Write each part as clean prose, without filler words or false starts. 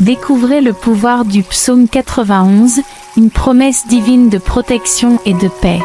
Découvrez le pouvoir du psaume 91, une promesse divine de protection et de paix.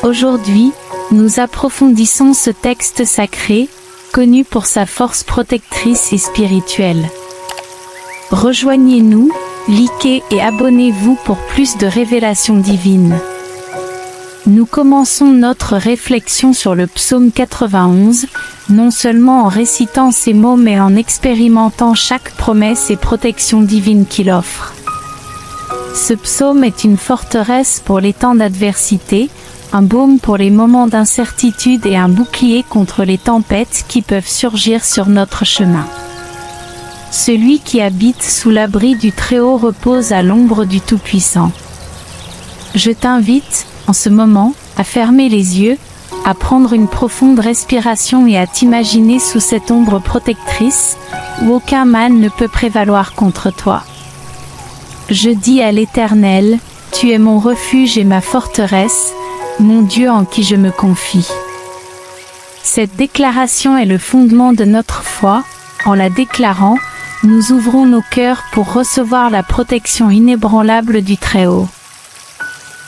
Aujourd'hui, nous approfondissons ce texte sacré, connu pour sa force protectrice et spirituelle. Rejoignez-nous, likez et abonnez-vous pour plus de révélations divines. Nous commençons notre réflexion sur le psaume 91, non seulement en récitant ces mots mais en expérimentant chaque promesse et protection divine qu'il offre. Ce psaume est une forteresse pour les temps d'adversité, un baume pour les moments d'incertitude et un bouclier contre les tempêtes qui peuvent surgir sur notre chemin. Celui qui habite sous l'abri du Très-Haut repose à l'ombre du Tout-Puissant. Je t'invite, en ce moment, à fermer les yeux, à prendre une profonde respiration et à t'imaginer sous cette ombre protectrice, où aucun mal ne peut prévaloir contre toi. Je dis à l'Éternel, tu es mon refuge et ma forteresse, mon Dieu en qui je me confie. Cette déclaration est le fondement de notre foi. En la déclarant, nous ouvrons nos cœurs pour recevoir la protection inébranlable du Très-Haut.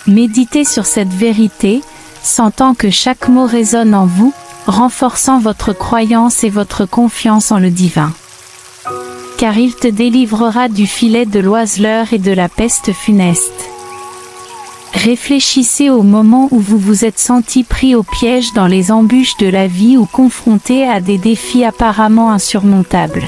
Méditez sur cette vérité, sentant que chaque mot résonne en vous, renforçant votre croyance et votre confiance en le divin. Car il te délivrera du filet de l'oiseleur et de la peste funeste. Réfléchissez au moment où vous vous êtes senti pris au piège dans les embûches de la vie ou confronté à des défis apparemment insurmontables.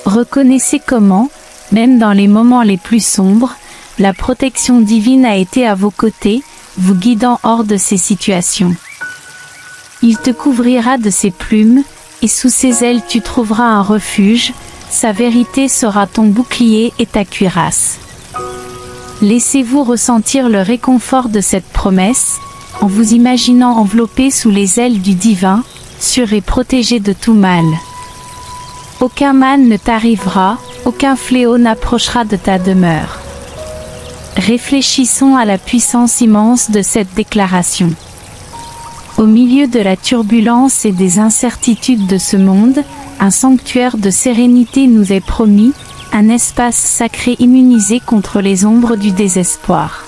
Reconnaissez comment, même dans les moments les plus sombres, la protection divine a été à vos côtés, vous guidant hors de ces situations. Il te couvrira de ses plumes, et sous ses ailes tu trouveras un refuge, sa vérité sera ton bouclier et ta cuirasse. Laissez-vous ressentir le réconfort de cette promesse, en vous imaginant enveloppé sous les ailes du divin, sûr et protégé de tout mal. Aucun mal ne t'arrivera, aucun fléau n'approchera de ta demeure. Réfléchissons à la puissance immense de cette déclaration. Au milieu de la turbulence et des incertitudes de ce monde, un sanctuaire de sérénité nous est promis, un espace sacré immunisé contre les ombres du désespoir.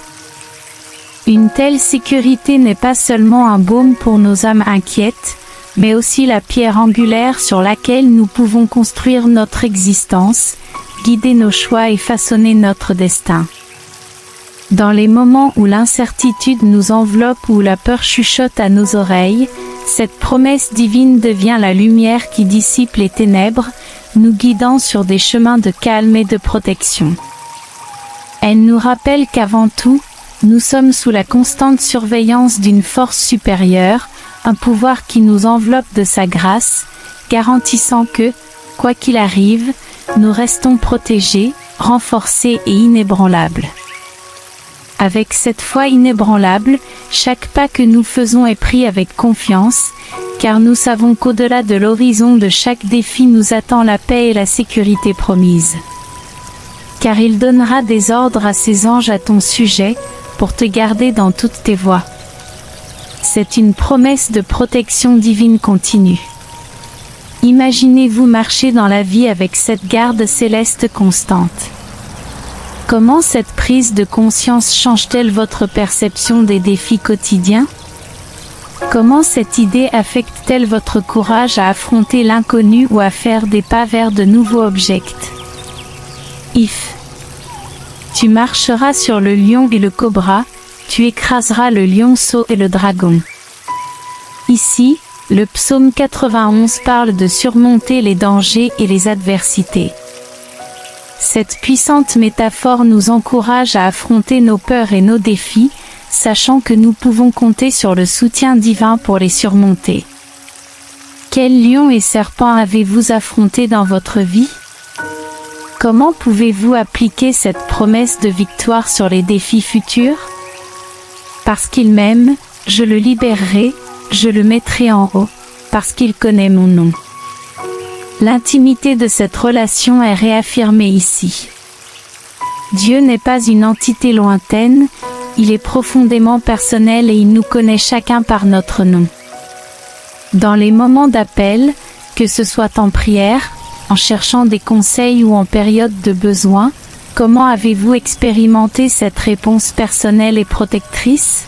Une telle sécurité n'est pas seulement un baume pour nos âmes inquiètes, mais aussi la pierre angulaire sur laquelle nous pouvons construire notre existence, guider nos choix et façonner notre destin. Dans les moments où l'incertitude nous enveloppe ou la peur chuchote à nos oreilles, cette promesse divine devient la lumière qui dissipe les ténèbres, nous guidant sur des chemins de calme et de protection. Elle nous rappelle qu'avant tout, nous sommes sous la constante surveillance d'une force supérieure, un pouvoir qui nous enveloppe de sa grâce, garantissant que, quoi qu'il arrive, nous restons protégés, renforcés et inébranlables. Avec cette foi inébranlable, chaque pas que nous faisons est pris avec confiance, car nous savons qu'au-delà de l'horizon de chaque défi nous attend la paix et la sécurité promise. Car il donnera des ordres à ses anges à ton sujet, pour te garder dans toutes tes voies. C'est une promesse de protection divine continue. Imaginez-vous marcher dans la vie avec cette garde céleste constante. Comment cette prise de conscience change-t-elle votre perception des défis quotidiens? Comment cette idée affecte-t-elle votre courage à affronter l'inconnu ou à faire des pas vers de nouveaux objectifs? If tu marcheras sur le lion et le cobra, tu écraseras le lionceau et le dragon. Ici, le psaume 91 parle de surmonter les dangers et les adversités. Cette puissante métaphore nous encourage à affronter nos peurs et nos défis, sachant que nous pouvons compter sur le soutien divin pour les surmonter. Quels lions et serpents avez-vous affrontés dans votre vie? Comment pouvez-vous appliquer cette promesse de victoire sur les défis futurs? Parce qu'il m'aime, je le libérerai, je le mettrai en haut, parce qu'il connaît mon nom. L'intimité de cette relation est réaffirmée ici. Dieu n'est pas une entité lointaine, il est profondément personnel et il nous connaît chacun par notre nom. Dans les moments d'appel, que ce soit en prière, en cherchant des conseils ou en période de besoin? Comment avez-vous expérimenté cette réponse personnelle et protectrice?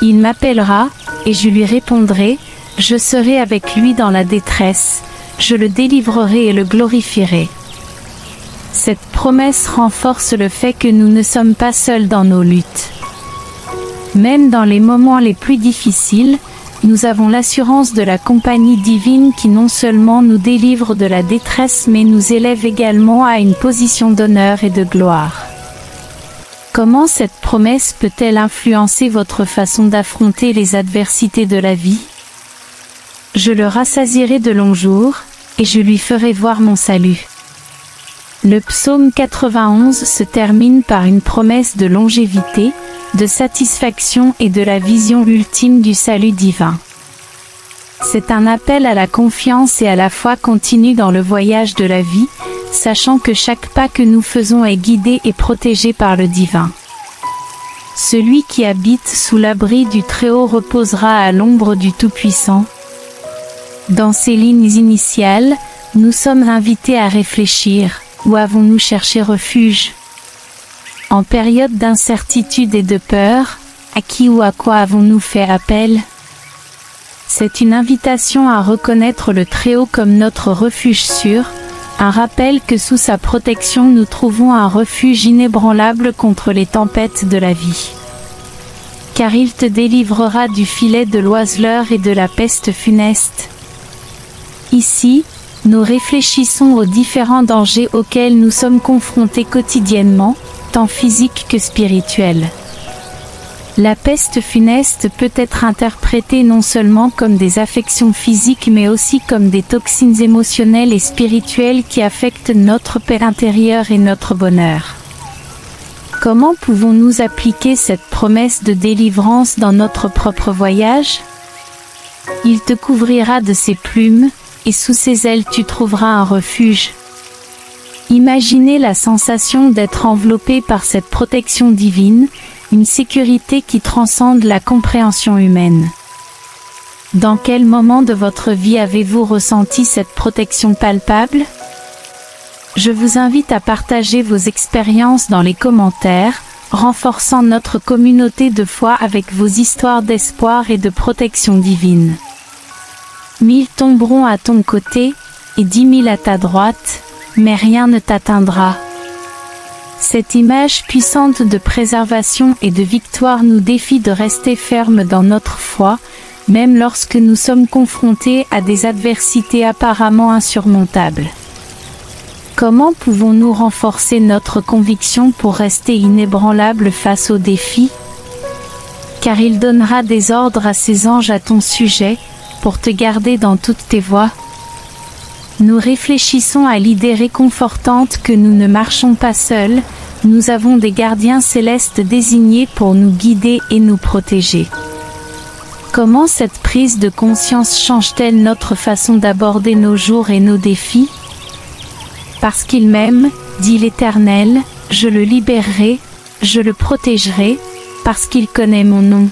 Il m'appellera, et je lui répondrai, je serai avec lui dans la détresse, je le délivrerai et le glorifierai. Cette promesse renforce le fait que nous ne sommes pas seuls dans nos luttes. Même dans les moments les plus difficiles, nous avons l'assurance de la compagnie divine qui non seulement nous délivre de la détresse mais nous élève également à une position d'honneur et de gloire. Comment cette promesse peut-elle influencer votre façon d'affronter les adversités de la vie? Je le rassasierai de longs jours, et je lui ferai voir mon salut. Le psaume 91 se termine par une promesse de longévité, de satisfaction et de la vision ultime du salut divin. C'est un appel à la confiance et à la foi continue dans le voyage de la vie, sachant que chaque pas que nous faisons est guidé et protégé par le divin. Celui qui habite sous l'abri du Très-Haut reposera à l'ombre du Tout-Puissant. Dans ces lignes initiales, nous sommes invités à réfléchir. Où avons-nous cherché refuge? En période d'incertitude et de peur, à qui ou à quoi avons-nous fait appel? C'est une invitation à reconnaître le Très-Haut comme notre refuge sûr, un rappel que sous sa protection nous trouvons un refuge inébranlable contre les tempêtes de la vie. Car il te délivrera du filet de l'oiseleur et de la peste funeste. Ici, nous réfléchissons aux différents dangers auxquels nous sommes confrontés quotidiennement, tant physiques que spirituels. La peste funeste peut être interprétée non seulement comme des affections physiques mais aussi comme des toxines émotionnelles et spirituelles qui affectent notre paix intérieure et notre bonheur. Comment pouvons-nous appliquer cette promesse de délivrance dans notre propre voyage? Il te couvrira de ses plumes, et sous ses ailes tu trouveras un refuge. Imaginez la sensation d'être enveloppé par cette protection divine, une sécurité qui transcende la compréhension humaine. Dans quel moment de votre vie avez-vous ressenti cette protection palpable? Je vous invite à partager vos expériences dans les commentaires, renforçant notre communauté de foi avec vos histoires d'espoir et de protection divine. 1000 tomberont à ton côté, et 10 000 à ta droite, mais rien ne t'atteindra. Cette image puissante de préservation et de victoire nous défie de rester fermes dans notre foi, même lorsque nous sommes confrontés à des adversités apparemment insurmontables. Comment pouvons-nous renforcer notre conviction pour rester inébranlables face aux défis? Car il donnera des ordres à ses anges à ton sujet, pour te garder dans toutes tes voies. Nous réfléchissons à l'idée réconfortante que nous ne marchons pas seuls, nous avons des gardiens célestes désignés pour nous guider et nous protéger. Comment cette prise de conscience change-t-elle notre façon d'aborder nos jours et nos défis? Parce qu'il m'aime, dit l'Éternel, je le libérerai, je le protégerai, parce qu'il connaît mon nom.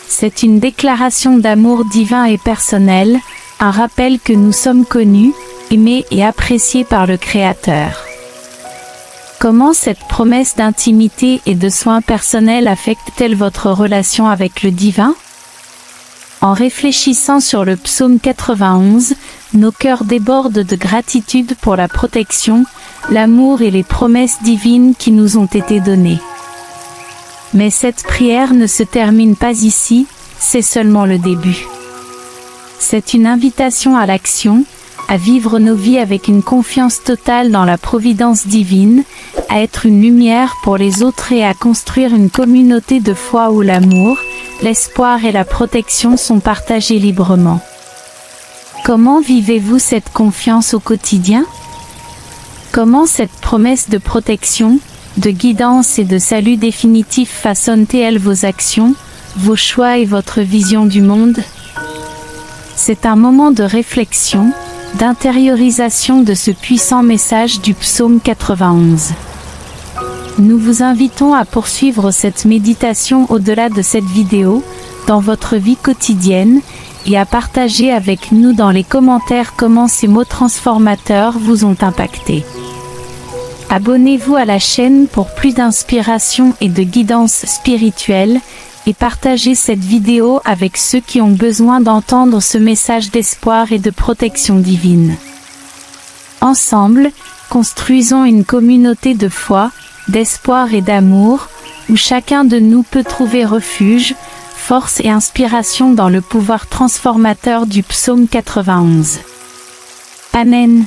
C'est une déclaration d'amour divin et personnel, un rappel que nous sommes connus, aimés et appréciés par le Créateur. Comment cette promesse d'intimité et de soins personnels affecte-t-elle votre relation avec le divin? En réfléchissant sur le psaume 91, nos cœurs débordent de gratitude pour la protection, l'amour et les promesses divines qui nous ont été données. Mais cette prière ne se termine pas ici, c'est seulement le début. C'est une invitation à l'action, à vivre nos vies avec une confiance totale dans la providence divine, à être une lumière pour les autres et à construire une communauté de foi où l'amour, l'espoir et la protection sont partagés librement. Comment vivez-vous cette confiance au quotidien? Comment cette promesse de protection, de guidance et de salut définitif façonne-t-elle vos actions, vos choix et votre vision du monde? C'est un moment de réflexion, d'intériorisation de ce puissant message du psaume 91. Nous vous invitons à poursuivre cette méditation au-delà de cette vidéo, dans votre vie quotidienne, et à partager avec nous dans les commentaires comment ces mots transformateurs vous ont impacté. Abonnez-vous à la chaîne pour plus d'inspiration et de guidance spirituelle, et partagez cette vidéo avec ceux qui ont besoin d'entendre ce message d'espoir et de protection divine. Ensemble, construisons une communauté de foi, d'espoir et d'amour, où chacun de nous peut trouver refuge, force et inspiration dans le pouvoir transformateur du psaume 91. Amen.